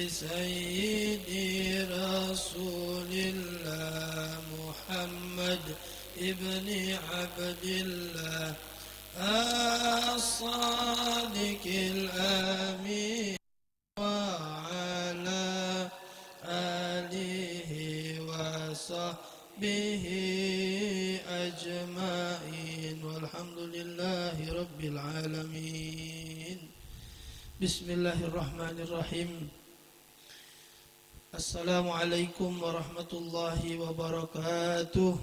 سيدي رسول الله محمد ابن عبد الله الصادق الأمين وعلى آله وصحبه أجمعين والحمد لله رب العالمين. Bismillahirrahmanirrahim. Assalamualaikum warahmatullahi wabarakatuh.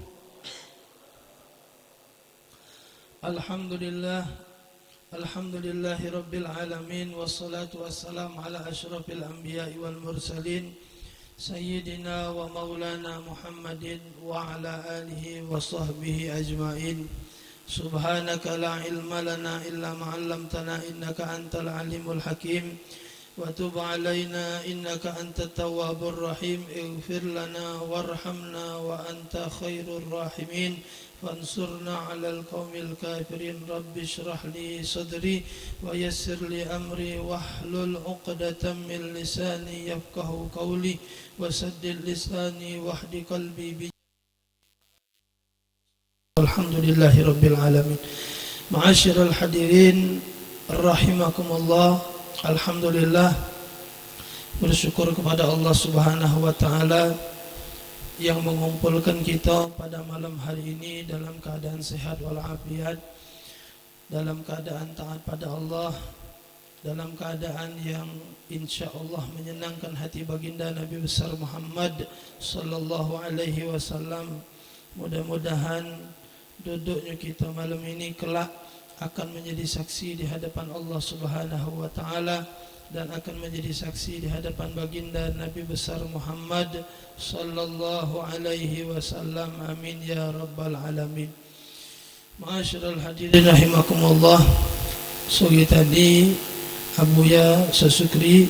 Alhamdulillahi rabbil alamin. Wassalatu wassalamu ala ashrafil anbiya'i wal mursalin Sayyidina wa maulana Muhammadin wa ala alihi wa sahbihi ajma'in. Subhanaka la ilma lana illa ma 'allamtana innaka antal alimul hakim wa tub 'alaina innaka antat tawwabur rahim. Ighfir lana warhamna wa anta khairur rahimin. Fansurna 'alal qaumil kafirin. Rabbi shrah li sadri wa yassir li amri wahlul 'uqdatam min lisani yafqahu qawli wa saddid lisani wahdi qalbi. Alhamdulillahi rabbil alamin. Ma'asyiral hadirin rahimakumullah. Alhamdulillah, bersyukur kepada Allah Subhanahu wa taala yang mengumpulkan kita pada malam hari ini dalam keadaan sehat walafiat, dalam keadaan taat pada Allah, dalam keadaan yang insyaallah menyenangkan hati baginda Nabi besar Muhammad sallallahu alaihi wasallam. Mudah-mudahan duduknya kita malam ini kelak akan menjadi saksi di hadapan Allah Subhanahu wa taala dan akan menjadi saksi di hadapan baginda Nabi besar Muhammad sallallahu alaihi wasallam. Amin ya rabbal alamin. Ma'asyiral hadirin rahimakumullah. Sore tadi Abuya Sesukri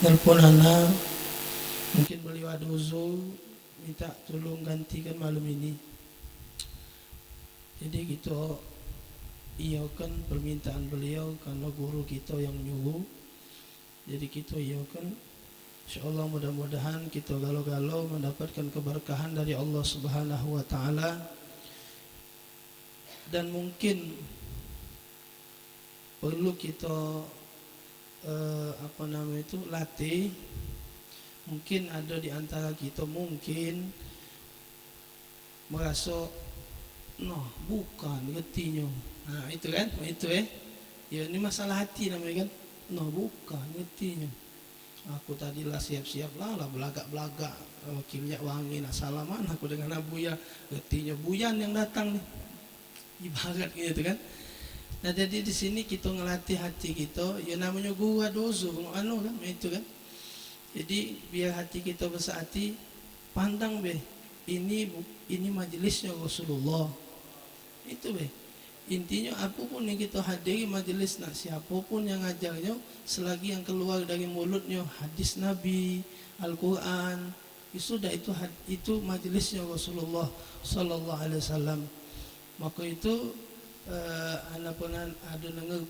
nelpon ana, mungkin beliau ada uzur, minta tolong gantikan malam ini. Jadi kita iakan permintaan beliau karena guru kita yang nyuruh. Jadi kita iakan, insyaallah mudah-mudahan kita galau-galau mendapatkan keberkahan dari Allah Subhanahu wa taala. Dan mungkin perlu kita latih. Mungkin ada di antara kita mungkin merasa bukan getinya. Itu kan? Ya ini masalah hati namanya kan. Bukan getinya. Aku tadilah siap-siap lah belagak-belagak minyak wangi nak salaman aku dengan Abuya. Getinya buyan yang datang nih. Ibarat gitu kan. Nah jadi di sini kita ngelatih hati kita, ya namanya guru dozo kan itu kan. Jadi biar hati kita bersati, pandang ini majelisnya Rasulullah. Itu intinya apapun yang kita hadiri majelis siapapun yang ngajarnya, selagi yang keluar dari mulutnya hadis Nabi, Al-Quran, sudah itu majelisnya Rasulullah sallallahu alaihi wasallam. Maka itu ana pernah ada dengar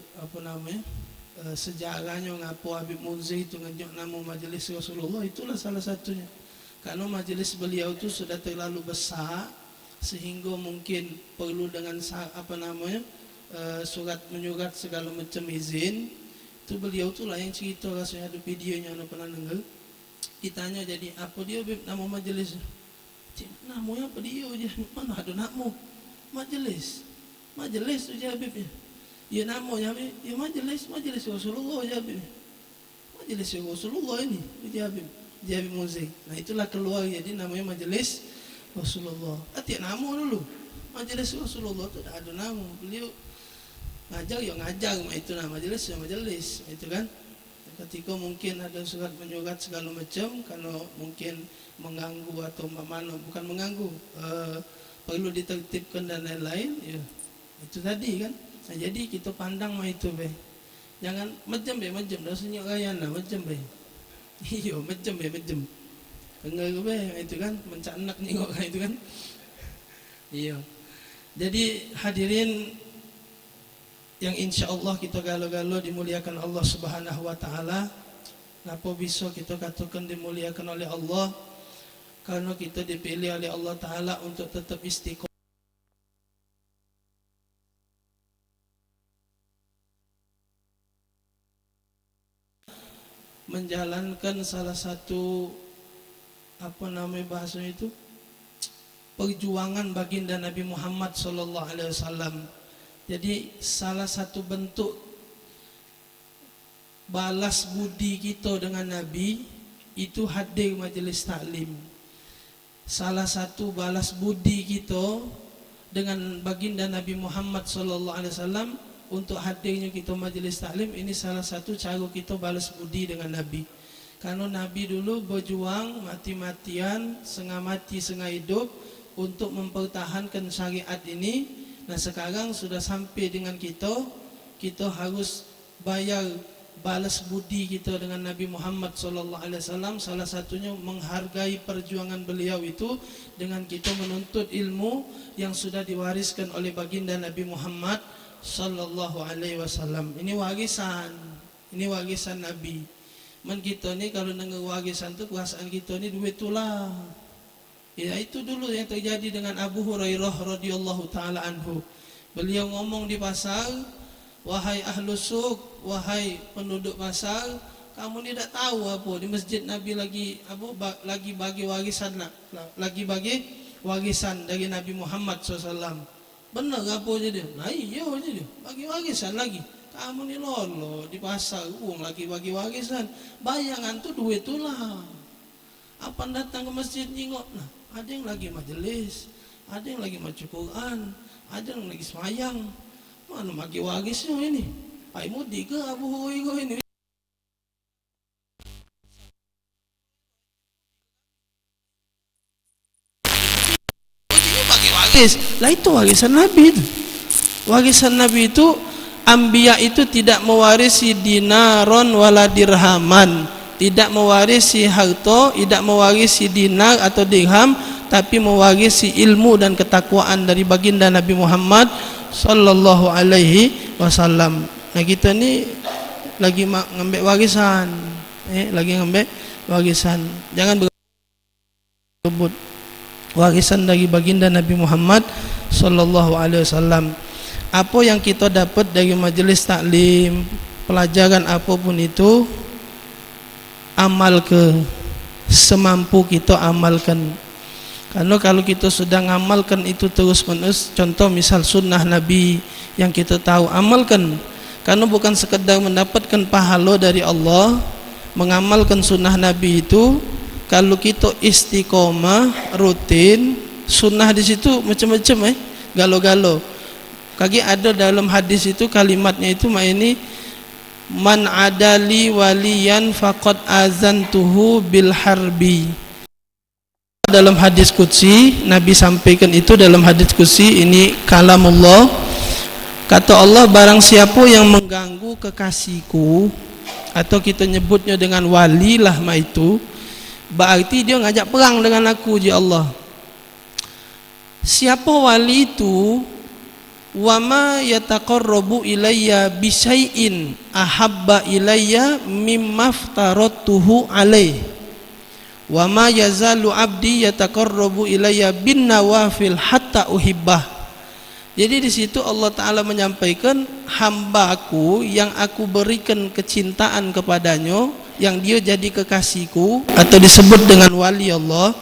sejarahnya ngapo Habib Munzir itu ngajak nama majelis Rasulullah, itulah salah satunya. Karena majelis beliau itu sudah terlalu besar sehingga mungkin perlu dengan surat menyurat segala macam izin. Itu beliau itulah yang cerita, rasanya ada videonya anda pernah dengar. Ditanya jadi apa dia nama majelis? Namanya apa dia je? Mana ada nama? Majelis tu je Habibnya. Ya namanya Habib, ya majelis Rasulullah je Habib. Majelis Rasulullah ini je Habib. Dia Habib Munzir. Nah itulah keluar jadi namanya majelis Rasulullah. Tiap nama dulu. Majelis Rasulullah tu dah ada nama. Beliau ngajar itu nama majelis itu kan. Ketika mungkin ada surat menyurat segala macam, karena mungkin mengganggu atau bukan mengganggu, perlu ditertibkan dan lain-lain, ya itu tadi kan. Nah, jadi kita pandang itu jangan macam dah senyap rayan lah macam iyo macam dengar itu kan mencanak ni orang itu kan. Iya. Jadi hadirin yang insyaallah kita galau-galau dimuliakan Allah Subhanahu wa taala, Ngapa bisa kita katakan dimuliakan oleh Allah? Karena kita dipilih oleh Allah Ta'ala untuk tetap istiqomah menjalankan salah satu bahasanya itu perjuangan baginda Nabi Muhammad sallallahu alaihi wasallam. Jadi salah satu bentuk balas budi kita dengan Nabi itu hadir majlis taklim. Salah satu balas budi kita dengan baginda Nabi Muhammad sallallahu alaihi wasallam untuk hadirnya kita majlis taklim, ini salah satu cara kita balas budi dengan Nabi. Karena Nabi dulu berjuang mati-matian, setengah mati setengah hidup untuk mempertahankan syariat ini. Nah sekarang sudah sampai dengan kita harus bayar balas budi kita dengan Nabi Muhammad sallallahu alaihi wasallam. Salah satunya menghargai perjuangan beliau itu dengan kita menuntut ilmu yang sudah diwariskan oleh baginda Nabi Muhammad sallallahu alaihi wasallam. Ini warisan Nabi. Man kita ni kalau dengar warisan tu perasaan kita ni duit tulah. Ya itu dulu yang terjadi dengan Abu Hurairah radhiyallahu taala anhu. Beliau ngomong di pasar, wahai ahlu suq, wahai penduduk pasar, kamu ni tak tahu apa di masjid Nabi lagi bagi warisan warisan dari Nabi Muhammad SAW. Benar apa je dia? Nah iya je dia, bagi warisan lagi. Kamu ni lolo di pasar uang lagi bagi warisan. Bayangan tu duit tu lah. Apa datang ke masjid tengok, nah ada yang lagi majelis, ada yang lagi baca Quran, ada yang lagi semayang. Mana bagi warisnya ini? Pai mudi ke Abu Hurairah ini? Ini bagi waris. Lah itu warisan Nabi itu. Warisan Nabi itu, anbiya itu tidak mewarisi dinaron wala dirhaman, tidak mewarisi harta, tidak mewarisi dinar atau dirham, tapi mewarisi ilmu dan ketakwaan dari baginda Nabi Muhammad sallallahu alaihi wasallam. Nah kita ni lagi ngambil warisan, lagi ngambil warisan. Jangan berebut warisan dari baginda Nabi Muhammad sallallahu alaihi wasallam. Apa yang kita dapat dari majelis taklim, pelajaran apapun itu, amal ke semampu kita amalkan. Karena kalau kita sudah ngamalkan itu terus menerus, contoh misal sunnah Nabi yang kita tahu, amalkan. Karena bukan sekedar mendapatkan pahala dari Allah, mengamalkan sunnah Nabi itu, kalau kita istiqomah rutin, sunnah di situ macam-macam galo-galo. Kaki ada dalam hadis itu kalimatnya itu ini, man adali waliyan faqad azantuhu bil harbi. Dalam hadis qudsi Nabi sampaikan itu dalam hadis qudsi, ini kalamullah. Kata Allah, barang siapa yang mengganggu kekasihku, atau kita nyebutnya dengan wali lah itu, berarti dia ngajak perang dengan aku je Allah. Siapa wali itu? Wa ma yataqarrabu ilayya bi syai'in ahabba ilayya mimma aftaratuhu alaih wa ma yazalu abdi yataqarrabu ilayya bin nawafil hatta uhibbah. Jadi di situ Allah Ta'ala menyampaikan, hambaku yang aku berikan kecintaan kepadanya, yang dia jadi kekasihku atau disebut dengan wali Allah,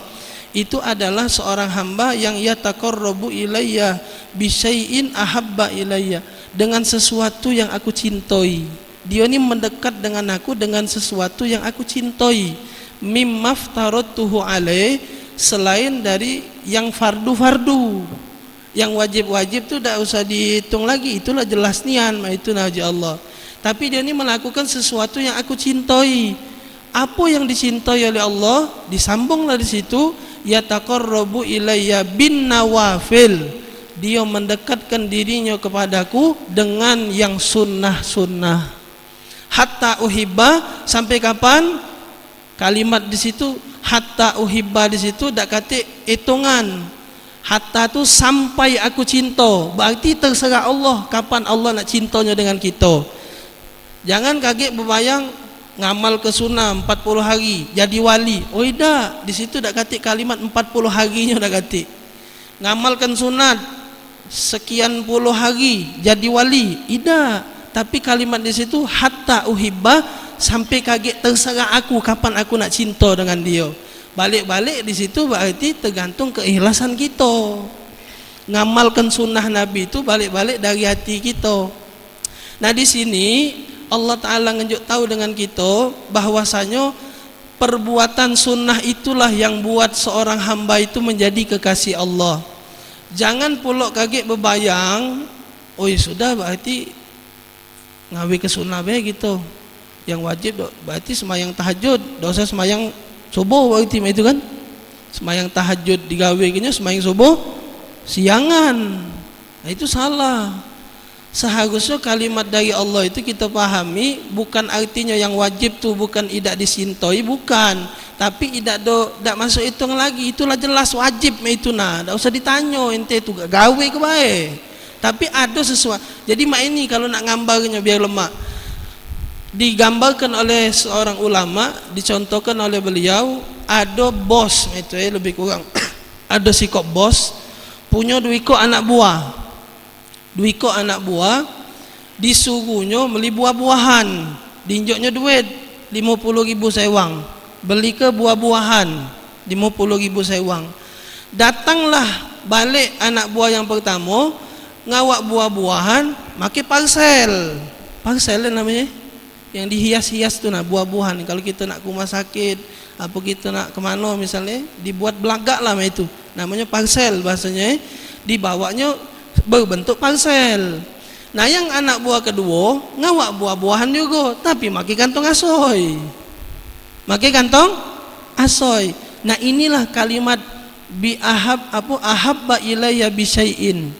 itu adalah seorang hamba yang yataqarrabu ilayya bisyai'in ahabba ilayya, dengan sesuatu yang aku cintai. Dia ni mendekat dengan aku dengan sesuatu yang aku cintai. Mimma aftaratuhu alaih, selain dari yang fardu-fardu. Yang wajib-wajib tu tak usah dihitung lagi, itulah jelas nian, itu naji Allah. Tapi dia ni melakukan sesuatu yang aku cintai. Apa yang dicintai oleh Allah? Disambunglah di situ, yataqarrabu ilayya bin nawafil, dia mendekatkan dirinya kepadaku dengan yang sunnah-sunnah. Hatta uhibba, sampai kapan? Kalimat di situ hatta uhibba di situ dak kata hitungan. Hatta tu sampai aku cinta, berarti terserah Allah kapan Allah nak cintanya dengan kita. Jangan kaget berbayang ngamal ke sunnah 40 hari jadi wali. Oh tidak, di situ dak katik kalimat 40 harinya dak katik. Ngamalkan sunat sekian puluh hari jadi wali. Tidak, tapi kalimat di situ hatta uhibba, sampai kaget terserah aku kapan aku nak cinta dengan dia. Balik-balik di situ berarti tergantung keikhlasan kita. Ngamalkan sunnah Nabi itu balik-balik dari hati kita. Nah di sini Allah Ta'ala nunjuk tahu dengan kita bahwasanya perbuatan sunnah itulah yang buat seorang hamba itu menjadi kekasih Allah. Jangan pula kaget berbayang, oh ya sudah berarti ngawi ke sunnah be gitu. Yang wajib berarti semayang tahajud, dosa semayang subuh berarti itu kan. Semayang tahajud digawe gini, semayang subuh siangan. Nah itu salah. Seharusnya kalimat dari Allah itu kita pahami bukan artinya yang wajib tuh bukan tidak disintoi, bukan, tapi tidak masuk hitung lagi. Itulah jelas wajib itu, nah tidak usah ditanya ente itu gawe ke baik. Tapi ada sesuatu. Jadi mak ini kalau nak gambarnya biar lemak, digambarkan oleh seorang ulama, dicontohkan oleh beliau, ada bos itu lebih kurang ada sikap bos punya 2 ekor anak buah. 2 ekor anak buah disuruhnya beli buah-buahan, dinjoknya duit 50.000 sewang, beli ke buah-buahan 50.000 sewang. Datanglah balik anak buah yang pertama ngawak buah-buahan pakai parcel namanya yang dihias-hias tuh, nah buah-buahan. Kalau kita nak ke rumah sakit apa kita nak kemana misalnya dibuat belagak lah itu namanya parcel bahasanya, dibawanya berbentuk parcel. Nah yang anak buah kedua ngawak buah-buahan juga tapi makai kantong asoy, Nah inilah kalimat ahabba ilayya bisyai'in,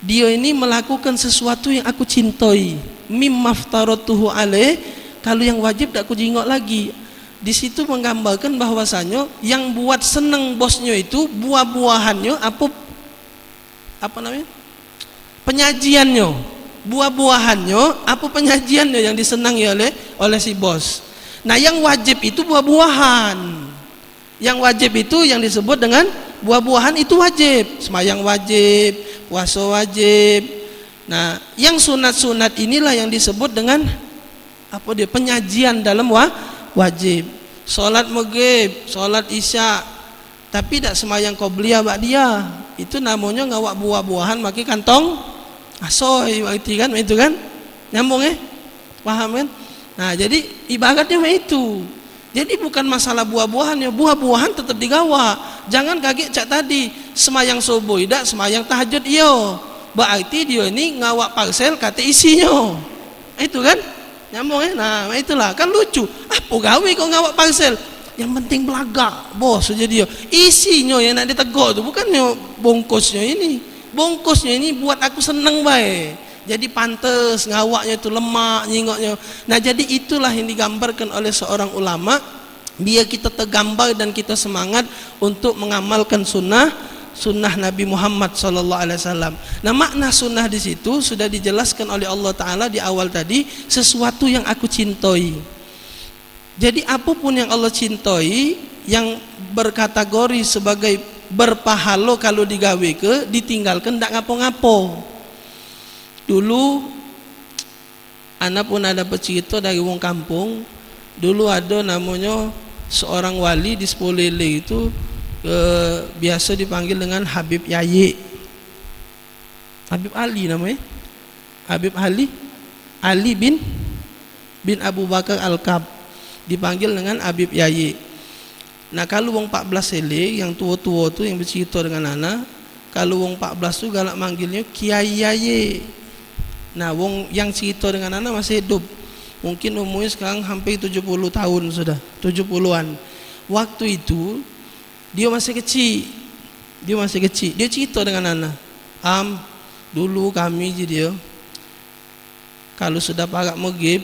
dia ini melakukan sesuatu yang aku cintai, mimmaftaratuhu alaih, kalau yang wajib tak aku jingok lagi. Di situ menggambarkan bahwasanya yang buat seneng bosnya itu buah-buahannya apa namanya? Penyajiannya, buah-buahannya, apa penyajiannya yang disenangi oleh si bos. Nah, yang wajib itu buah-buahan. Yang wajib itu yang disebut dengan buah-buahan itu wajib. Semayang wajib, puasa wajib. Nah, yang sunat-sunat inilah yang disebut dengan penyajian dalam wajib. Salat maghrib, salat isya, tapi tidak semayang qobliyah ba'diyah, itu namanya ngawak buah-buahan pakai kantong asoy berarti kan, itu kan nyambung paham kan? Nah jadi ibaratnya itu. Jadi bukan masalah buah-buahannya, buah-buahan tetap digawa. Jangan kaget cak tadi semayang subuh tidak semayang tahajud iyo, berarti dia ini ngawak parcel kata isinya, itu kan nyambung Nah itulah kan lucu, apa gawe kau ngawak parcel, yang penting belagak bos saja dia, isinya yang nak ditegur tu bukannya bungkusnya ini buat aku seneng baik, jadi pantas ngawaknya itu lemak nyingoknya. Nah jadi itulah yang digambarkan oleh seorang ulama biar kita tergambar dan kita semangat untuk mengamalkan sunnah Nabi Muhammad SAW. Nah makna sunnah di situ sudah dijelaskan oleh Allah Ta'ala di awal tadi, sesuatu yang aku cintai. Jadi apapun yang Allah cintai yang berkategori sebagai berpahala kalau digawe ke ditinggalkan tak ngapo-ngapo. Dulu anak pun ada bercerita dari wong kampung, dulu ada namanya seorang wali di Sepolele itu biasa dipanggil dengan Habib Yayi, Habib Ali namanya, Habib Ali bin Abu Bakar Al-Kab, dipanggil dengan Habib Yayi. Nah kalau wong 14 sele yang tua-tua tu yang bercerita dengan anak, kalau wong 14 tu galak manggilnya Kiai Yayi. Nah wong yang cerita dengan anak masih hidup, mungkin umurnya sekarang hampir 70 tahun sudah, 70-an. Waktu itu dia masih kecil, dia cerita dengan anak, dulu kami dia kalau sudah parak maghrib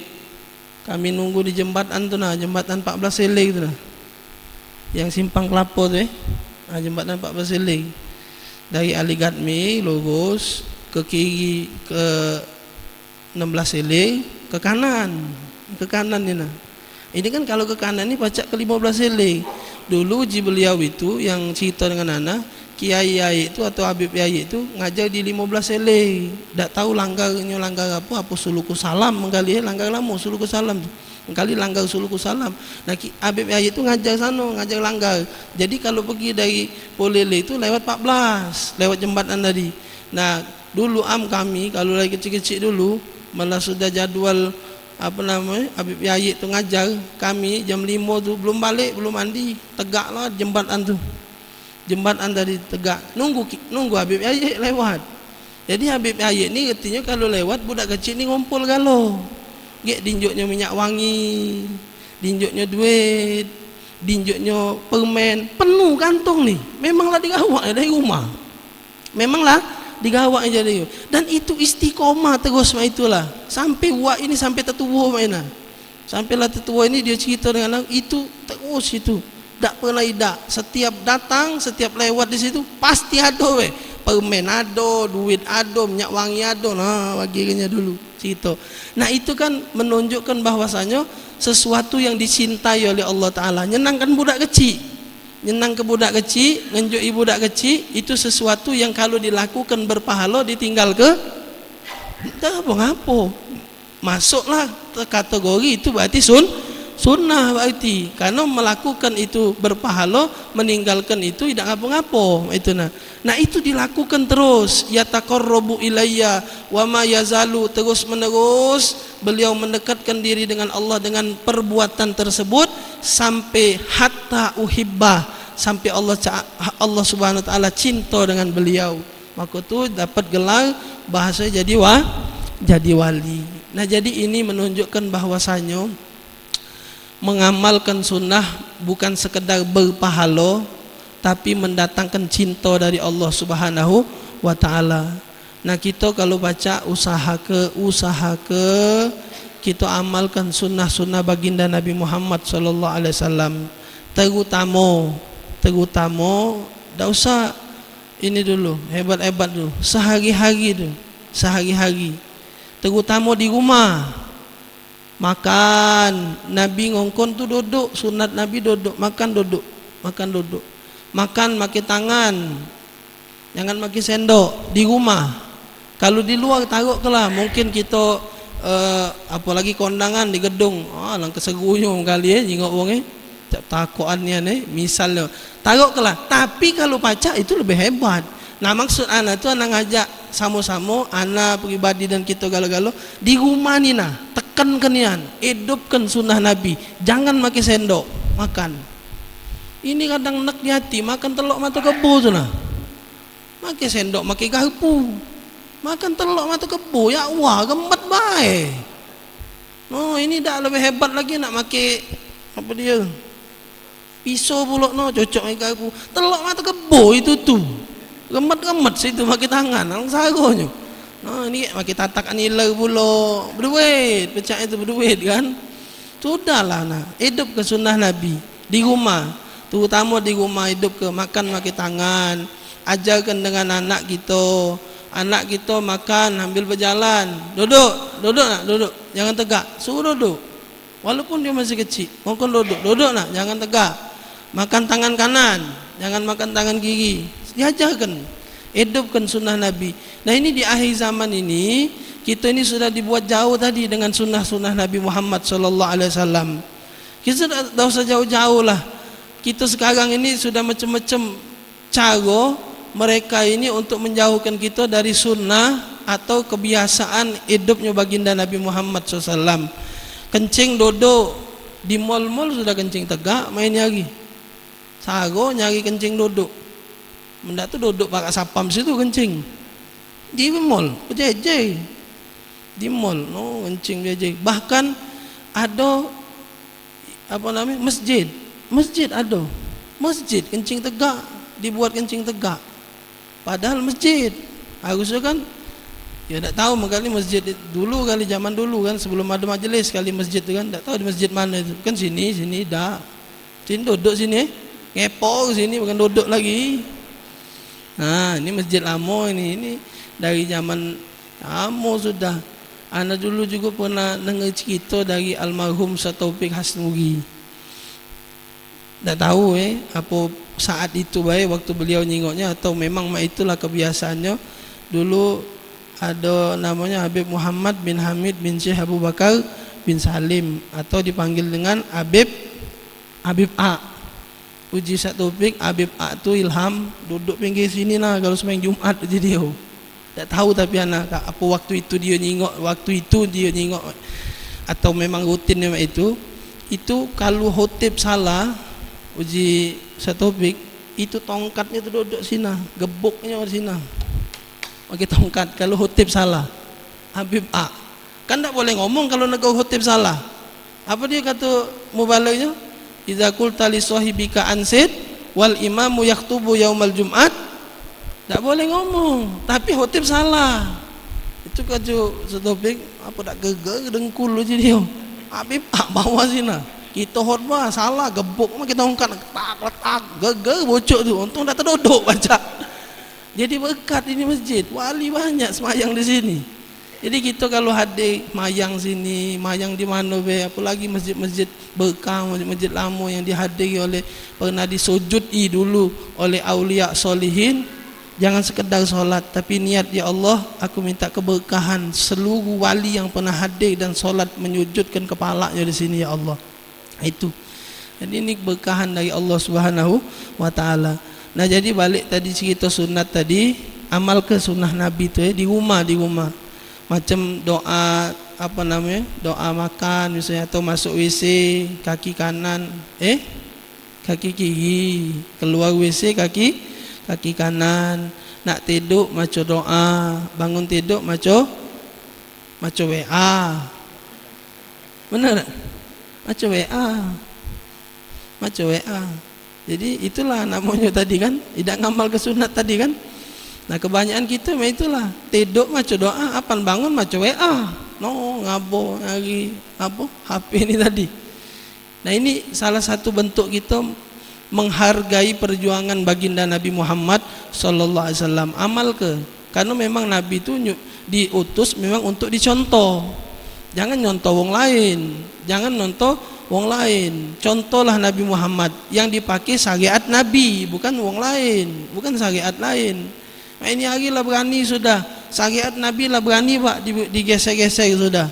kami nunggu di jembatan tu nah, jembatan 14 seling tu nah, yang simpang kelapa tu jembatan 14 seling, dari Ali Gatmi lurus ke kiri ke 16 seling ke kanan ni nah. Ini kan kalau ke kanan ni pacak ke 15 ele. Dulu uji beliau itu yang cerita dengan Ana, Kiai Yai itu atau Habib Yai itu ngajar di 15 ele. Tak tahu langgarnya langgar apa suluku salam mengkali langgar lama suluku salam tu. Mengkali langgar suluku salam. Nah Habib Yai itu ngajar sana, ngajar langgar. Jadi kalau pergi dari Polele itu lewat 14, lewat jembatan tadi. Nah, dulu kami kalau lagi kecil-kecil dulu malah sudah jadwal apa namanya Habib Yai tu ngajar kami jam 5 tu belum balik belum mandi tegaklah jembatan tu, jembatan tadi tegak nunggu Habib Yai lewat. Jadi Habib Yai ni artinya kalau lewat budak kecil ni ngumpul galau gek dinjuknya minyak wangi, dinjuknya duit, dinjuknya permen penuh kantong ni, memanglah digawak dari rumah, memanglah digawak aja dia. Dan itu istiqomah terus itulah. Sampai wak ini sampai tertua mainan. Sampailah tertua ini dia cerita dengan aku itu terus itu. Tak pernah tidak. Setiap datang, setiap lewat di situ pasti ada weh. Permen ada, duit ada, minyak wangi ada. Nah, bagiannya dulu cerita. Nah, itu kan menunjukkan bahwasanya sesuatu yang dicintai oleh Allah Taala, nyenangkan budak kecil. Nyenang ke budak kecil, ngenjui budak kecil, itu sesuatu yang kalau dilakukan berpahala, ditinggal ke tak apa-apa. Masuklah kategori itu berarti sunnah berarti. Karena melakukan itu berpahala, meninggalkan itu tidak apa-apa. Itu nah itu dilakukan terus. Yataqarrabu ilayya wa ma yazalu, terus menerus beliau mendekatkan diri dengan Allah dengan perbuatan tersebut sampai hatta uhibbah, sampai Allah Subhanahu wa taala cinta dengan beliau. Maka tu dapat gelar bahasa jadi wali. Nah, jadi ini menunjukkan bahwasanya mengamalkan sunnah bukan sekedar berpahala, tapi mendatangkan cinta dari Allah Subhanahu wa taala. Nah, kita kalau baca usaha ke kita amalkan sunnah-sunnah baginda Nabi Muhammad sallallahu alaihi wasallam. Terutama tak usah ini dulu, hebat-hebat dulu. Sehari-hari. Terutama di rumah. Makan, Nabi ngongkon tu duduk, sunat Nabi duduk, makan duduk. Makan pakai tangan. Jangan pakai sendok di rumah. Kalau di luar taruh kelah, mungkin kita apalagi kondangan di gedung, lang kesegunya kali jingok wong takoannya ni misalnya taruh kelah. Tapi kalau pacak itu lebih hebat. Nah, maksud ana tu ana ngajak sama-sama ana pribadi dan kita galo-galo di rumah ni nah, tekankan nian, hidupkan sunnah Nabi. Jangan pakai sendok makan. Ini kadang nak di hati makan telok mata kebo tu nah. Pakai sendok, pakai garpu. Makan telok mata kebo, ya wah gembat baik. No, ini dah lebih hebat lagi nak pakai apa dia? Pisau pula no, cocok dengan garpu. Telok mata kebo itu tu. Gemat-gemat situ pakai tangan, lang sagonya. No, ini pakai tatak aniler pula. Berduit, pecah itu berduit kan. Sudahlah nah, hidup ke sunnah Nabi di rumah. Terutama di rumah hidup ke makan pakai tangan. Ajarkan dengan anak kita. Anak kita makan sambil berjalan, duduk nak, jangan tegak, suruh duduk walaupun dia masih kecil, mungkin duduk nak, jangan tegak. Makan tangan kanan, jangan makan tangan kiri. Diajarkan, hidupkan sunnah Nabi. Nah, ini di akhir zaman ini kita ini sudah dibuat jauh tadi dengan sunnah-sunnah Nabi Muhammad sallallahu alaihi wasallam. Kita tidak usah jauh-jauh lah. Kita sekarang ini sudah macam-macam cara mereka ini untuk menjauhkan kita dari sunnah atau kebiasaan hidupnya baginda Nabi Muhammad SAW. Kencing duduk di mall-mall sudah kencing tegak, main nyari sago, nyari kencing duduk. Benda tu duduk pakai sapam situ kencing di mall, berjejer di mall, no kencing berjejer. Bahkan ada apa namanya masjid ada masjid kencing tegak, dibuat kencing tegak. Padahal masjid harusnya kan, ya tak tahu kali masjid dulu kali zaman dulu kan sebelum ada majelis kali masjid tu kan, tak tahu di masjid mana itu kan, sini dah, sini duduk sini, ngepor sini bukan duduk lagi. Nah, ini masjid lama ini dari zaman lama sudah. Ana dulu juga pernah dengar cerita dari almarhum Taufik Hasnugi. Tak tahu apa saat itu baik waktu beliau nyingoknya atau memang itulah kebiasaannya. Dulu ada namanya Habib Muhammad bin Hamid bin Syekh Abu Bakar bin Salim atau dipanggil dengan Habib A. Uji Taufik Habib A tu Ilham duduk pinggir sini lah kalau sembahyang Jumat je dia. Tak tahu tapi anak apa waktu itu dia nyingok atau memang rutin memang itu kalau khotib salah uji Taufik itu tongkatnya tu duduk sini, gebuknya di sini. Pakai tongkat kalau khotib salah. Habib A kan tak boleh ngomong kalau negara khotib salah. Apa dia kata mubalignya? Idza qulta li sahibika ansid wal imamu yaktubu yaumal jum'at. Tak boleh ngomong, tapi khotib salah. Itu kata Taufik apa tak geger dengkul je dia. Habib A bawa sini. Kita khutbah salah gebuk kita ongkat tak geger bocok tu. Untung dah terduduk baca. Jadi berkat ini masjid, wali banyak semayang di sini. Jadi kita kalau hadir mayang sini, mayang di mana be, apalagi masjid-masjid berkah, masjid-masjid lama yang dihadiri oleh pernah disujudi dulu oleh aulia solihin. Jangan sekedar solat tapi niat, ya Allah aku minta keberkahan seluruh wali yang pernah hadir dan solat menyujudkan kepalanya di sini ya Allah. Itu. Jadi ini berkahan dari Allah Subhanahu wa taala. Nah, jadi balik tadi cerita sunat tadi, amal ke sunnah Nabi tu di rumah. Macam doa apa namanya? Doa makan misalnya atau masuk WC kaki kanan kaki kiri, keluar WC kaki kanan, nak tidur maca doa, bangun tidur maca WA. Benar tak? Maca WA. Jadi itulah namanya tadi kan, tidak ngamal ke sunat tadi kan. Nah kebanyakan kita memang itulah, tidur maca doa, apan bangun maca WA. No, ngabo lagi apa? HP ini tadi. Nah ini salah satu bentuk kita menghargai perjuangan baginda Nabi Muhammad sallallahu alaihi wasallam. Amal ke? Karena memang Nabi itu diutus memang untuk dicontoh. Jangan nyontoh wong lain, jangan nontoh wong lain. Contohlah Nabi Muhammad yang dipakai syariat Nabi, bukan wong lain, bukan syariat lain. Nah, ini hari lah berani sudah, syariat Nabi lah berani pak digesek-gesek sudah.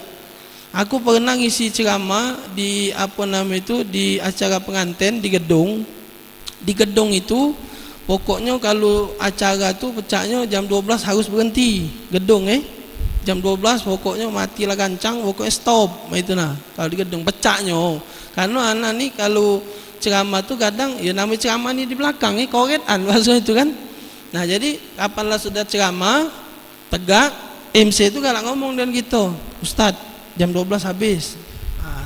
Aku pernah ngisi ceramah di di acara pengantin di gedung. Di gedung itu pokoknya kalau acara tu pecahnya jam 12 harus berhenti gedung jam 12 pokoknya matilah gancang, pokoknya stop itu nah kalau di gedung pecahnya. Karena anak ni kalau ceramah tu kadang ya namanya ceramah ni di belakang koretan maksudnya itu kan. Nah jadi kapanlah sudah ceramah tegak MC tu kalau ngomong dengan kita, Ustaz jam 12 habis.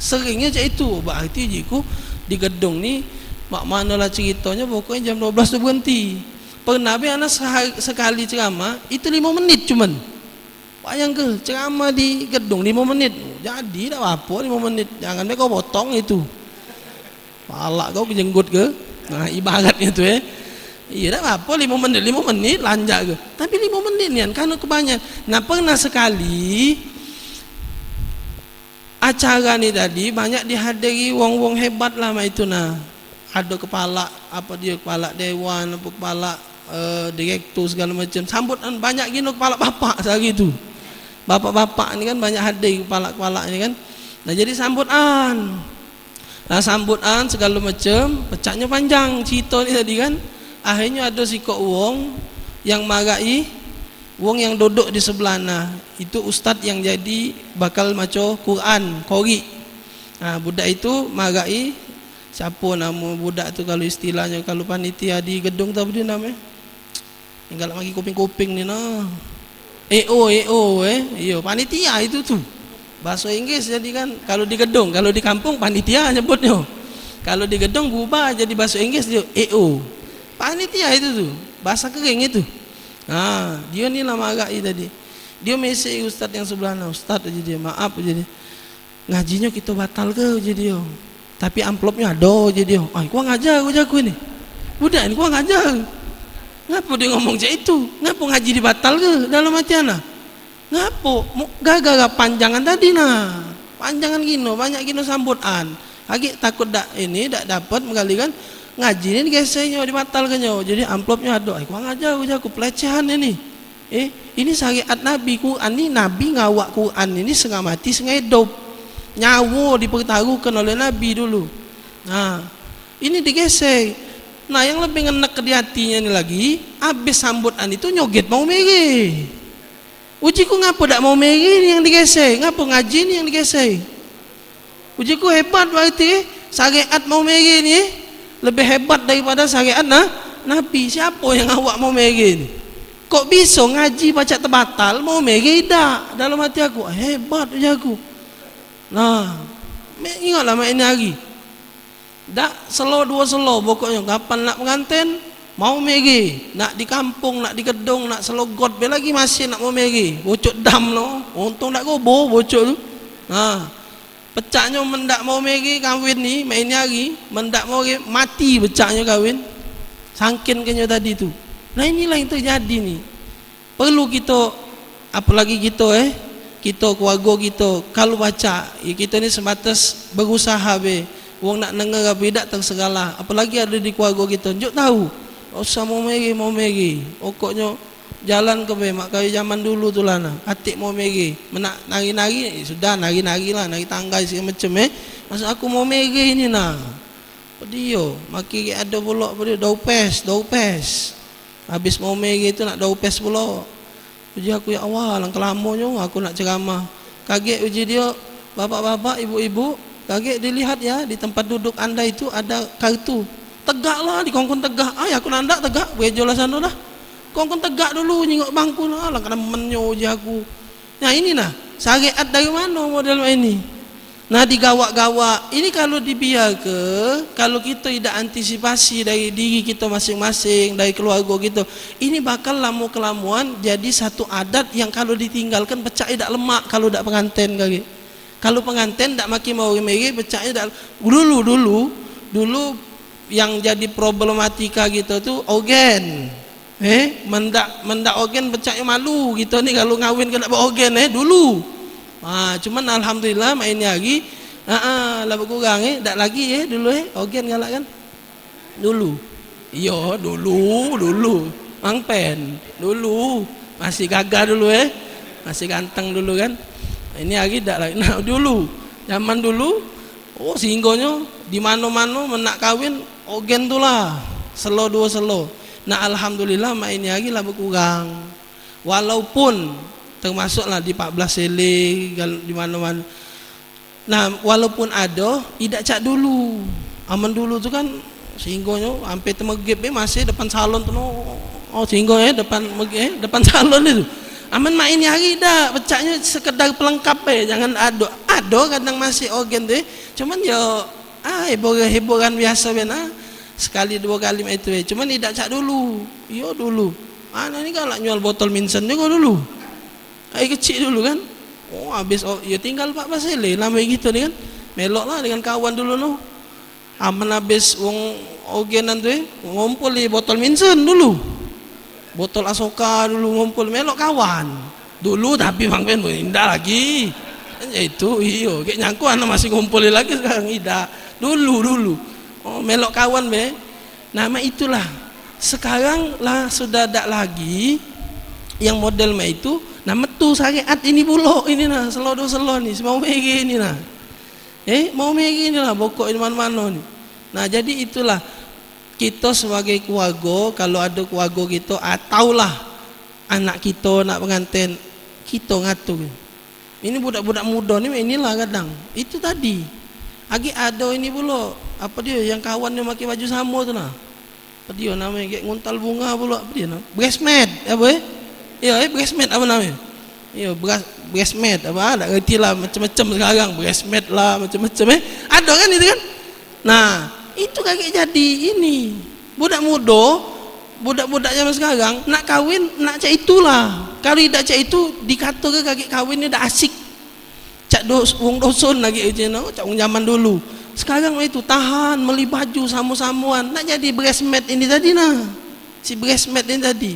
Seringnya macam itu, berarti jiku di gedung ni mak manalah ceritanya pokoknya jam 12 tu berhenti. Pernah anak sekali ceramah itu 5 menit cuman. Bayang ke ceramah di gedung 5 menit. Jadi tak apa 5 menit. Jangan kau potong itu. Palak kau kejenggut ke? Nah ibaratnya tu iya tak apa 5 menit lanjak ke. Tapi 5 menit ni kan kebanyakan. Nah pernah sekali acara ni tadi banyak dihadiri wong-wong hebat lah itu nah. Ada kepala kepala dewan, kepala direktur segala macam. Sambutan banyak gini kepala bapak sehari itu. Bapak-bapak ni kan banyak hadir kepala-kepala ni kan. Nah jadi sambutan. Nah sambutan segala macam, pecahnya panjang cerita ni tadi kan. Akhirnya ada sikok wong yang marahi wong yang duduk di sebelah nah. Itu ustaz yang jadi bakal maca Quran, qori. Nah budak itu marahi siapa nama budak tu kalau istilahnya kalau panitia di gedung tu apa dia namanya? Yang galak bagi kuping-kuping ni nah. EO iyo panitia itu tu. Bahasa Inggris jadi kan kalau di gedung, kalau di kampung panitia nyebutnya. Kalau di gedung berubah jadi bahasa Inggris dia EO. Panitia itu tu, bahasa kering itu. Nah, dia ni nama agak tadi. Dia mesej ustaz yang sebelah nah, ustaz aja dia, maaf aja dia. Ngajinya kita batal ke aja dia. Tapi amplopnya ada aja dia. Gua ngajar gua jago ni. Budak ni gua ngajar. Ngapa dia ngomong macam itu? Ngapa ngaji dibatal ke dalam hati anak? Ngapo? Gara-gara panjangan tadi nah. Panjangan gino, banyak gino sambutan. Lagi takut dak ini dak dapat menggalikan ngaji ini digesernya dibatalkan nyo. Jadi amplopnya ada. Kurang ajar aku pelecehan ini. Ini syariat Nabi. Quran ini Nabi ngawak Quran ini setengah mati setengah hidup. Nyawa dipertaruhkan oleh Nabi dulu. Nah, ini digeser. Nah, yang lebih ngenek ke di hatinya ini lagi, habis sambutan itu nyoget mau meri. Ujiku ngapa dak mau meri ini yang digeser? Ngapa ngaji ini yang digeser? Ujiku hebat berarti syariat mau meri ini lebih hebat daripada syariat Nabi. Siapa yang awak mau meri ini? Kok bisa ngaji baca terbatal mau meri dak? Dalam hati aku hebat ujiku. Nah, ingatlah main hari. Dak selo dua selo pokoknya kapan nak pengantin mau megi, nak di kampung, nak di gedung, nak selogot be lagi masih nak mau megi. Bocok dam lo. Untung nak gobo bocok tu. Nah, pecahnya mendak mau megi kawin ni main hari, mendak mau mati pecahnya kawin. Sangkin kenyo tadi tu. Nah, inilah yang terjadi ni. Perlu kita apalagi kita keluarga kita kalau baca ya kita ni sebatas berusaha be. Wong nak dengar apa tidak terserahlah. Apalagi ada di keluarga kita. Njuk tahu. Usah mau megi. Pokoknya jalan ke be mak kaya zaman dulu tu lah nah. Atik mau megi. Menak nari-nari sudah nari-nari lah, nari tangga segala macam Maksud aku mau megi ini nah. Pedio, maki ada pula pedio daupes. Habis mau megi tu nak daupes pula. Uji aku ya Allah, langkah lamonyo aku nak ceramah. Kaget uji dia, bapak-bapak, ibu-ibu kaget dilihat ya di tempat duduk anda itu ada kartu. Tegaklah di kongkong tegak. Aku nandak tegak, bejolah sana dah. Kongkong tegak dulu nyingok bangku lah kena menyo je aku. Nah ini nah, syariat dari mana model ini? Nah digawak-gawak. Ini kalau dibiar kalau kita tidak antisipasi dari diri kita masing-masing, dari keluarga kita, ini bakal lamu-kelamuan jadi satu adat yang kalau ditinggalkan pecah tidak lemak kalau tidak pengantin kali. Kalau pengantin tak maki mau meri pecahnya dulu yang jadi problematika gitu tuh ogen. Mendak ogen pecahnya malu gitu nih kalau ngawin kena ogen dulu. Cuman alhamdulillah main lagi lah berkurang tak lagi dulu ogen galak kan. Dulu. Iya, dulu. Mang pen dulu masih gagah dulu masih ganteng dulu kan. Ini lagi tak lagi. Nah dulu zaman dulu singgonyo di mana-mana menak kawin ogen tu lah selo dua selo. Nah alhamdulillah main lagi lah berkurang. Walaupun termasuklah di 14 sele di mana-mana. Nah walaupun ada tidak cak dulu. Aman dulu tu kan singgonyo sampai temegep masih depan salon tu singgo depan salon itu. Aman main hari dah pecahnya sekedar pelengkap jangan ado kadang masih ogen deh. Cuman yo hiburan biasa sekali dua kali itu cuman tidak cak dulu. Yo dulu. Mana ni kalau jual botol minsen juga dulu. Air kecil dulu kan. Habis ya tinggal 14 sele lama gitu nih kan. Melok lah dengan kawan dulu Aman habis wong ogenan tu ngumpul di botol minsen dulu. Botol Asoka dulu ngumpul melok kawan dulu tapi Bang Ben indah lagi itu kayak nyangku anak masih ngumpul lagi sekarang indah dulu melok kawan nama itulah sekarang lah sudah tak lagi yang model itu nama tu syariat ini pula ini nah selo nih mau megi ini nah mau megi ini lah pokok ini mana-mana nih. Nah jadi itulah kita sebagai keluarga, kalau ada keluarga kita ataulah anak kita nak pengantin kita ngatur. Ini budak-budak muda ni inilah kadang. Itu tadi. Lagi ada ini pula. Apa dia yang kawan dia pakai baju sama tu nah. Apa dia namanya kayak nguntal bunga pula apa dia nah. Bridesmaid apa bridesmaid apa namanya? Bridesmaid apa tak reti lah macam-macam sekarang bridesmaid lah macam-macam Ada kan itu kan? Nah, itu kakek jadi ini budak muda budak-budak zaman sekarang nak kawin nak cak itulah kalau tidak cak itu dikata ke kakek kawin ni dah asik cak wong dosun lagi cak wong zaman dulu. Sekarang itu tahan beli baju samu-samuan nak jadi bridesmaid ini tadi nah si bridesmaid ini tadi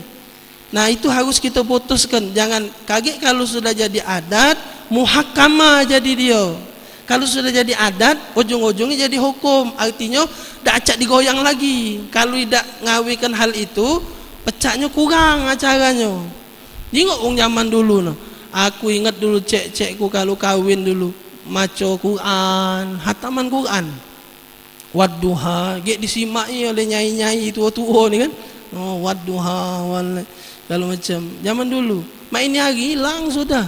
Nah itu harus kita putuskan. Jangan kaget kalau sudah jadi adat, muhakama jadi dia. Kalau sudah jadi adat, ujung-ujungnya jadi hukum. Artinya dah acak digoyang lagi. Kalau tidak ngawikan hal itu, pecahnya kurang acaranya. Tengok orang zaman dulu no. Aku ingat dulu cek-cekku kalau kawin dulu maca Quran, hataman Quran. Wadduha, gek disimaki oleh nyai-nyai tua-tua ni kan. Oh, wadduha kalau macam zaman dulu. Mak ini hari hilang sudah.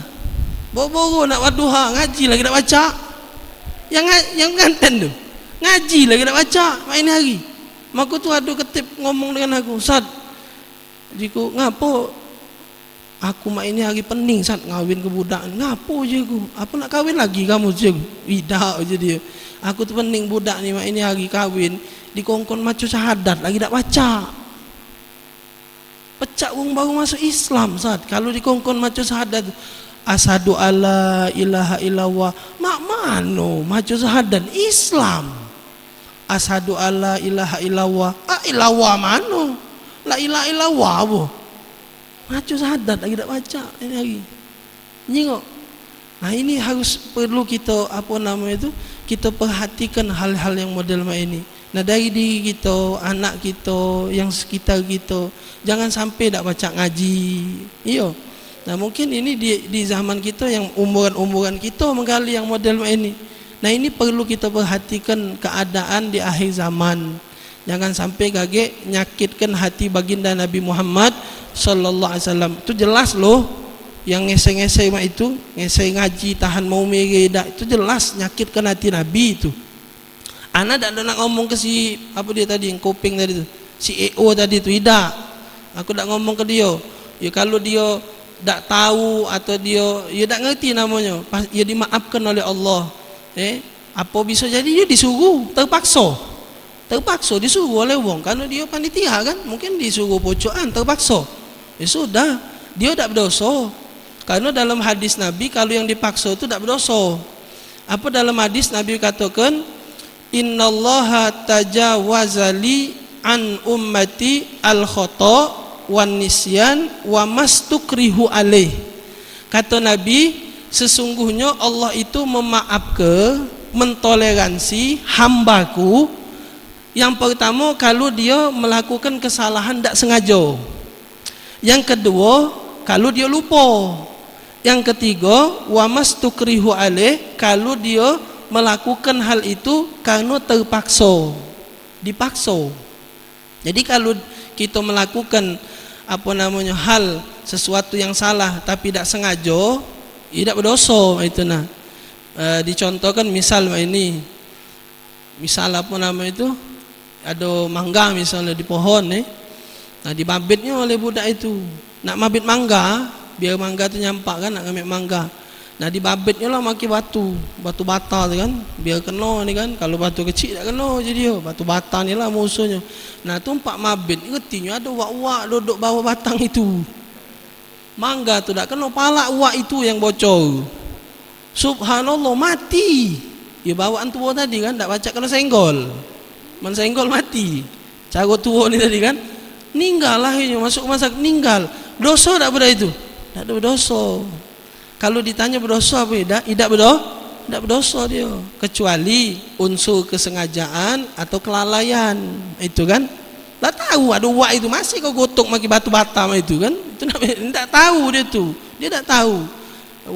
Boro-boro nak wadduha, ngaji lagi nak baca. Yang nganten tu. Ngaji lagi nak baca mak ini hari. Mak tu ada ketip ngomong dengan aku, "Ustaz, jiku ngapo aku mak ini hari pening Ustaz ngawin ke budak. Ngapo je aku? Apa nak kahwin lagi kamu je?" Tidak je dia. Aku tu pening budak ni mak ini hari kahwin dikongkon macu syahadat lagi tak baca. Pecah orang baru masuk Islam Ustaz. Kalau dikongkon macu syahadat asyhadu alla ilaha illallah. Mak mano macu syahadat Islam. Asyhadu alla ilaha illallah. Illallah mano? La ilaha illallah apa? Macu syahadat lagi tak baca ini hari. Tengok. Nah ini harus perlu kita apa nama itu? Kita perhatikan hal-hal yang model macam ini. Nah dari diri kita, anak kita, yang sekitar kita, jangan sampai tak baca ngaji. Iyo. Nah mungkin ini di zaman kita yang umuran-umuran kita menggali yang model macam ini. Nah ini perlu kita perhatikan keadaan di akhir zaman. Jangan sampai kaget nyakitkan hati baginda Nabi Muhammad sallallahu alaihi wasallam. Itu jelas loh. Yang ngeseng-ngeseng mak itu, ngeseng ngaji tahan mau mereda, itu jelas nyakitkan hati Nabi itu. Anak tak ada nak ngomong ke si apa dia tadi yang koping tadi tu, si EO tadi tu, tidak. Aku tak ngomong ke dia. Ya kalau dia tak tahu atau dia tak ngerti namanya, dia dimaafkan oleh Allah. Apa bisa jadi dia disuruh, terpaksa disuruh oleh wong, karena dia panitia kan, mungkin disuruh pocokan, terpaksa. Ya sudah, dia tak berdosa. Karena dalam hadis Nabi kalau yang dipaksa itu tak berdosa. Apa dalam hadis Nabi katakan, innallaha tajawazali an ummati al khata wan nisyan wa mastukrihu alaih. Kata Nabi, sesungguhnya Allah itu memaafkan, mentoleransi hambaku. Yang pertama kalau dia melakukan kesalahan tak sengaja. Yang kedua kalau dia lupa. Yang ketiga, wa mastukrihu alaih, kalau dia melakukan hal itu karena terpaksa, dipaksa. Jadi kalau kita melakukan apa namanya hal sesuatu yang salah tapi tidak sengaja, tidak berdosa itu nah. Dicontohkan misal ini, misal apa nama itu, ada mangga misalnya di pohon nah dibabitnya oleh budak itu, nak mabit mangga biar mangga tu nyampak kan, nak ngambil mangga. Nah dibabitnya lah maki batu bata tu kan, biar kena ni kan. Kalau batu kecil tak kena je dia, batu bata ni lah musuhnya. Nah tu empat mabit, ngertinya ada wak-wak duduk bawah batang itu. Mangga tu tak kena, palak wak itu yang bocor. Subhanallah, mati. Ya bawaan tua tadi kan, tak baca kena senggol. Man senggol mati. Cara tua ni tadi kan, ninggal lah ini, masuk masak ninggal. Dosa tak pada itu? Tak ada berdosa. Kalau ditanya berdosa apa tidak berdosa dia, kecuali unsur kesengajaan atau kelalaian itu kan. Tak tahu ada wak itu, masih kau gotok maki batu batam itu kan, itu tak tahu dia tu, dia tak tahu.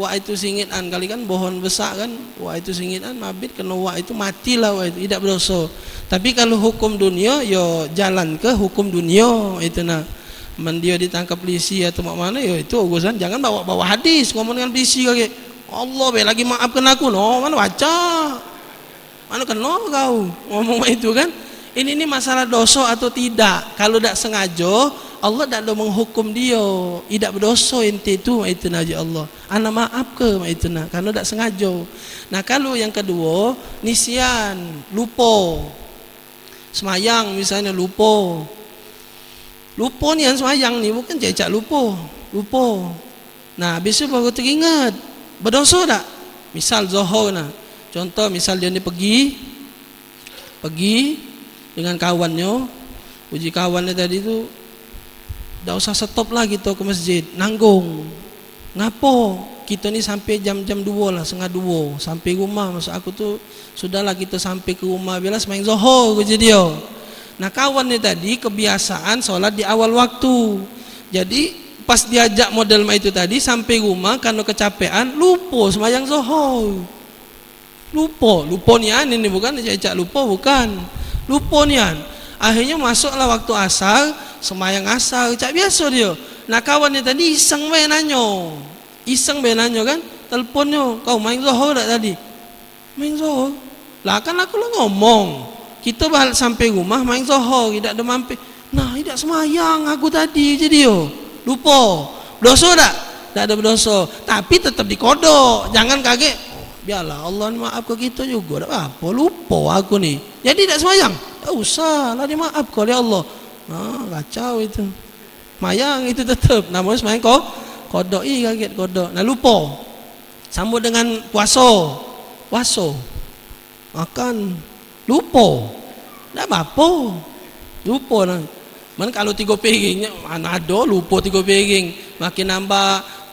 Wak itu singitan kali kan, pohon besar kan, wak itu singitan mabit kena wak itu, matilah wak itu, tidak berdosa. Tapi kalau hukum dunia, yo jalan ke hukum dunia itu nah. Dia ditangkap polisi atau mana, ya itu urusan. Jangan bawa hadis ngomong dengan polisi kaki. Allah lagi maafkan aku, no mana baca, mana kena kau ngomong itu kan. Ini masalah dosa atau tidak. Kalau tak sengaja, Allah tak ada menghukum dia, tidak berdosa ente itu naja Allah. Ana maaf ke itu nah, karena tak sengaja. Nah kalau yang kedua, nisyan, lupa. Semayang misalnya lupa ni yang semayang ni bukan cecak lupa. Nah habis tu baru teringat, berdosa tak? Misal Zohor nah, contoh misal dia ni pergi dengan kawannya, uji kawannya tadi tu dah usah stop lah kita ke masjid, nanggung. Ngapo? Kita ni sampai jam-jam 2 lah, setengah 2 sampai rumah. Maksud aku tu sudahlah kita sampai ke rumah bila semain Zuhur je dia. Nah kawan ni tadi kebiasaan solat di awal waktu. Jadi pas diajak model itu tadi sampai rumah karena kecapean lupa semayang Zuhur. Lupa nian ini bukan ajak lupa bukan. Lupa nian. Akhirnya masuklah waktu asar, semayang asar, cak biasa dia. Nah kawan ni tadi iseng main nanya kan, teleponnya, kau main Zuhur tak tadi? Main Zuhur? Lah kan aku lah ngomong, kita balik sampai rumah main Zuhur, tidak ada mampir. Nah, tidak semayang aku tadi je dia. Lupa. Berdosa tak? Tak ada berdosa. Tapi tetap dikodok. Jangan kaget. Biarlah Allah maaf ke kita juga. Tak apa, lupa aku ni. Jadi tak semayang? Tak usah lah dimaaf kau oleh Allah. Kacau itu. Mayang itu tetap. Namun semayang kau kodok, kaget kodok. Nah lupa. Sambut dengan puasa. Makan. Lupa. Tak apa-apa. Lupa lah. Man kalau 3 piring, mana ada lupa 3 piring. Makin nambah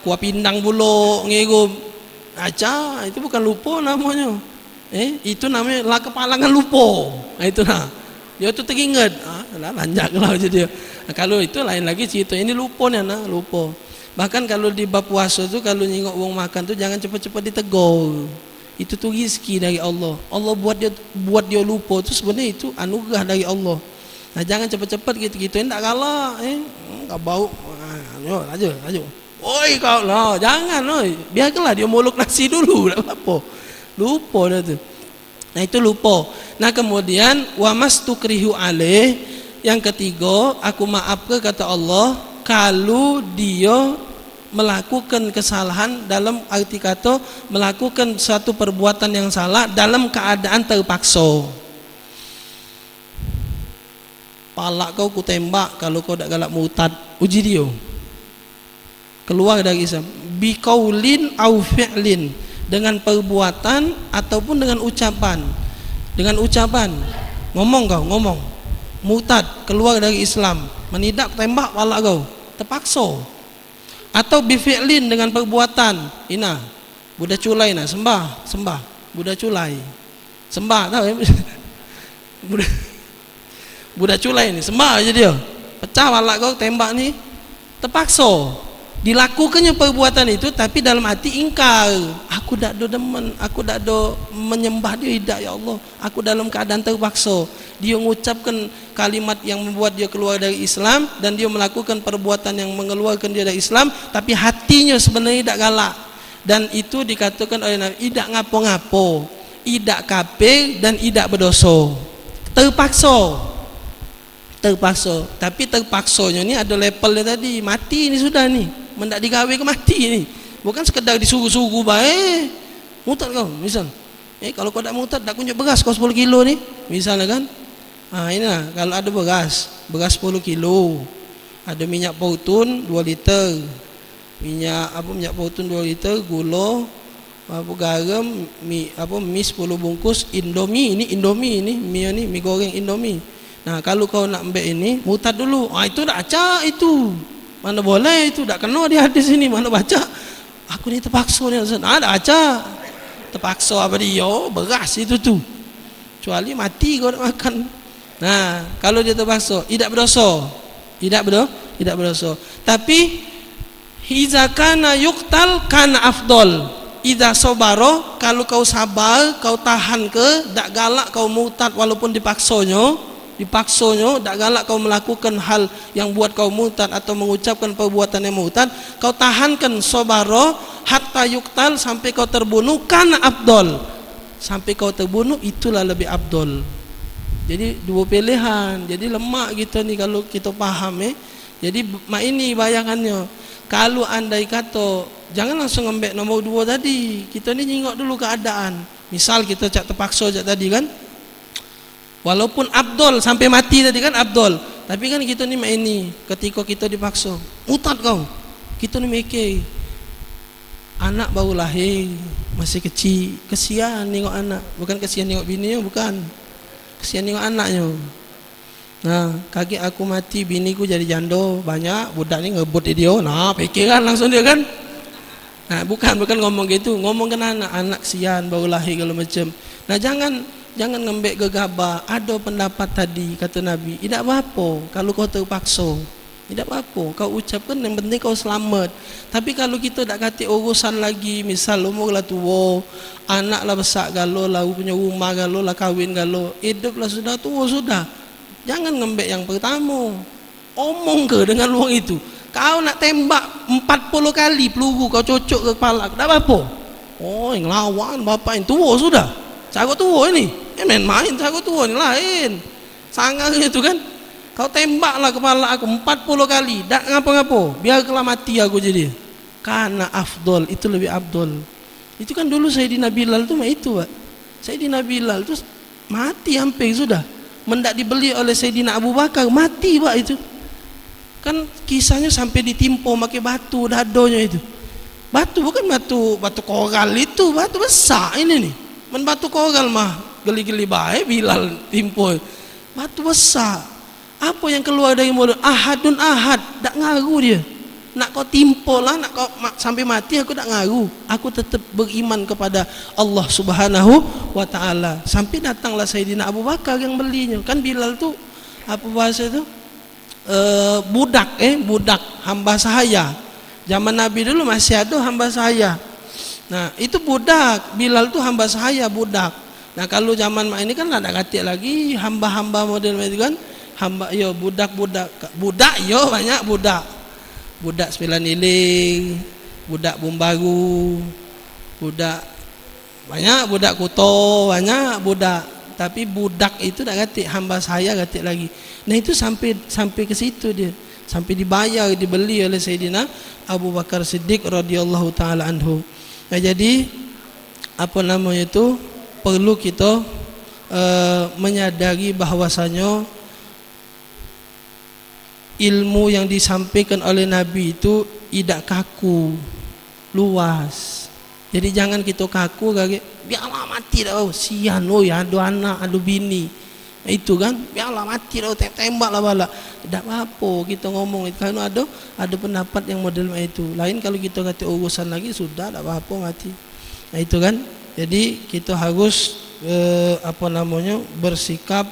kuah pindang pula ngerum. Aja, itu bukan lupa namanya. Itu namanya lah kepalangan lupa. Itu nah. Dia tu teringat. Lanjak lah je dia. Nah, kalau itu lain lagi cerita. Ini lupa ni nah, lupa. Bahkan kalau di bab puasa tu kalau nyengok wong makan tu jangan cepat-cepat ditegur. Itu tu rezeki dari Allah. Allah buat dia lupa tu sebenarnya itu anugerah dari Allah. Nah jangan cepat-cepat gitu-gitu tak galak kau bau. Laju. Oi kau lah, jangan oi. Biarkanlah dia molok nasi dulu tak apa. Lupa dah tu. Nah itu lupa. Nah kemudian wa mastukrihu alaih, yang ketiga aku maaf ke kata Allah kalau dia melakukan kesalahan dalam arti kata melakukan suatu perbuatan yang salah dalam keadaan terpaksa. Palak kau ku tembak kalau kau tak galak murtad, uji dia. Keluar dari Islam. Biqaulin au fi'lin, dengan perbuatan ataupun dengan ucapan. Dengan ucapan. Ngomong. Murtad, keluar dari Islam. Menidak tembak palak kau. Terpaksa. Atau bifi'lin, dengan perbuatan. Ina budak culai nah, sembah budak culai. Sembah tahu ya? budak culai ni sembah aja dia. Pecah walak kau tembak ni. Terpaksa. Dilakukannya perbuatan itu tapi dalam hati ingkar. Aku tak ada demen, aku tak ada menyembah dia, tidak ya Allah. Aku dalam keadaan terpaksa. Dia mengucapkan kalimat yang membuat dia keluar dari Islam dan dia melakukan perbuatan yang mengeluarkan dia dari Islam, tapi hatinya sebenarnya tidak galak. Dan itu dikatakan oleh Nabi, tidak ngapo-ngapo, tidak kafir dan tidak berdosa. Terpaksa. Tapi terpaksanya ni ada levelnya tadi. Mati ni sudah ni. Mendak digawe ke mati ni. Bukan sekedar disuruh-suruh baik. Murtad kau misal. Kalau kau tak murtad tak kunjuk beras kau 10 kilo ni. Misalnya kan. Inilah kalau ada beras 10 kilo. Ada minyak pautun 2 liter. Minyak pautun 2 liter, gula, garam, mie 10 bungkus, Indomie ni mie goreng Indomie. Nah kalau kau nak ambil ini murtad dulu. Itu dah acak itu. Mana boleh itu, tak kena di hadis ini, mana baca. Aku ni terpaksa ni. Dah acak. Terpaksa apa dia? Beras itu tu. Kecuali mati kau nak makan. Nah, kalau dia terpaksa, tidak berdosa. Tidak berdosa. Tapi iza kana yuqtal kana afdol. Iza sobaro, kalau kau sabar, kau tahan ke, tak galak kau murtad walaupun dipaksanya, tak galak kau melakukan hal yang buat kau murtad atau mengucapkan perbuatan yang murtad, kau tahankan sobaro hatta yuktal, sampai kau terbunuh, kan abdol, sampai kau terbunuh itulah lebih abdol. Jadi dua pilihan. Jadi lemak kita ni kalau kita faham Jadi ini bayangannya. Kalau andai kata jangan langsung ambil nombor 2 tadi. Kita ni tengok dulu keadaan. Misal kita cak terpaksa cak tadi kan. Walaupun abdol sampai mati tadi kan abdol, tapi kan kita ni ini ketika kita dipaksa murtad kau, kita ni mikir anak baru lahir masih kecil, kesian tengok anak, bukan kesian tengok bini, bukan kesian tengok anaknya. Nah, kaki aku mati, biniku jadi jando, banyak budak ni ngebut dia. Nah, pikiran langsung dia kan. Nah, bukan ngomong gitu, ngomong kan anak sian baru lahir kalau macam. Nah, jangan ngembek gegabah. Ada pendapat tadi kata Nabi, tidak apa-apa kalau kau terpaksa. Tidak apa-apa, kau ucapkan, yang penting kau selamat. Tapi kalau kita tak kata urusan lagi, misal umur lah tua, anak lah besar galo lah, punya rumah galo lah, kahwin galo, hidup lah sudah tua sudah. Jangan ngembek yang pertama. Omong ke dengan luang itu. Kau nak tembak 40 kali peluru kau cocok ke kepala, tak apa-apa. Oh, yang lawan bapak yang tua sudah. Cara tua ini, main-main cara tua ni lain. Sangat itu kan. Kau tembaklah kepala aku 40 kali, tak ngapa-ngapa, biarlah mati aku jadi. Karena afdol, itu lebih afdol. Itu kan dulu Sayyidina Bilal tu itu, Pak. Sayyidina Bilal tu mati hampir sudah. Mendak dibeli oleh Sayyidina Abu Bakar, mati, Pak, itu. Kan kisahnya sampai ditimpa pakai batu dadonya itu. Batu bukan batu koral itu, batu besar ini nih. Men batu koral mah geli-geli baik Bilal timpa. Batu besar. Apa yang keluar dari mulut? Ahadun ahad, tak ngaruh dia. Nak kau timpa lah, nak kau sampai mati aku tak ngaruh. Aku tetap beriman kepada Allah Subhanahu wa taala. Sampai datanglah Sayyidina Abu Bakar yang belinya. Kan Bilal tu apa bahasa tu? Budak hamba sahaya. Zaman Nabi dulu masih ada hamba sahaya. Nah, itu budak. Bilal tu hamba sahaya, budak. Nah, kalau zaman ini kan ada kata lagi hamba-hamba model itu kan. Hamba yo budak yo banyak budak 9 iling, budak Bumbaru, budak banyak, budak Kuto banyak budak. Tapi budak itu tak kata hamba saya kata lagi. Nah, itu sampai ke situ dia, sampai dibayar, dibeli oleh Sayyidina Abu Bakar Siddiq radhiyallahu taala anhu. Nah, jadi apa namanya itu perlu kita menyadari bahwasanya ilmu yang disampaikan oleh Nabi itu tidak kaku, luas. Jadi jangan kita kaku kage, biarlah mati dah, sian ya, ada anak, ada bini. Nah, itu kan, biarlah mati dah, tembaklah bala. Tidak apa-apa kita ngomong itu, karena ada pendapat yang model itu. Lain kalau kita kata urusan lagi sudah tak apa-apa mati. Nah, itu kan. Jadi kita harus bersikap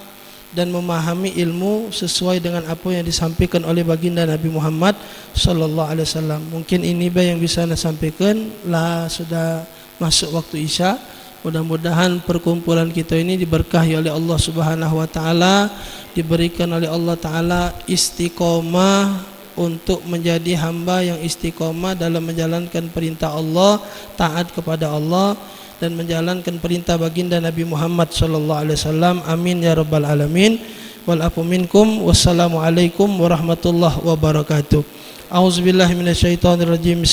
dan memahami ilmu sesuai dengan apa yang disampaikan oleh baginda Nabi Muhammad sallallahu alaihi wasallam. Mungkin ini yang bisa saya sampaikan lah, sudah masuk waktu Isya. Mudah-mudahan perkumpulan kita ini diberkahi oleh Allah Subhanahu wa taala, diberikan oleh Allah taala istiqomah untuk menjadi hamba yang istiqomah dalam menjalankan perintah Allah, taat kepada Allah dan menjalankan perintah baginda Nabi Muhammad sallallahu alaihi wasallam. Amin ya rabbal alamin. Wal afu minkum. Wassalamualaikum warahmatullahi wabarakatuh. A'udzubillahi minasyaitonir rajim.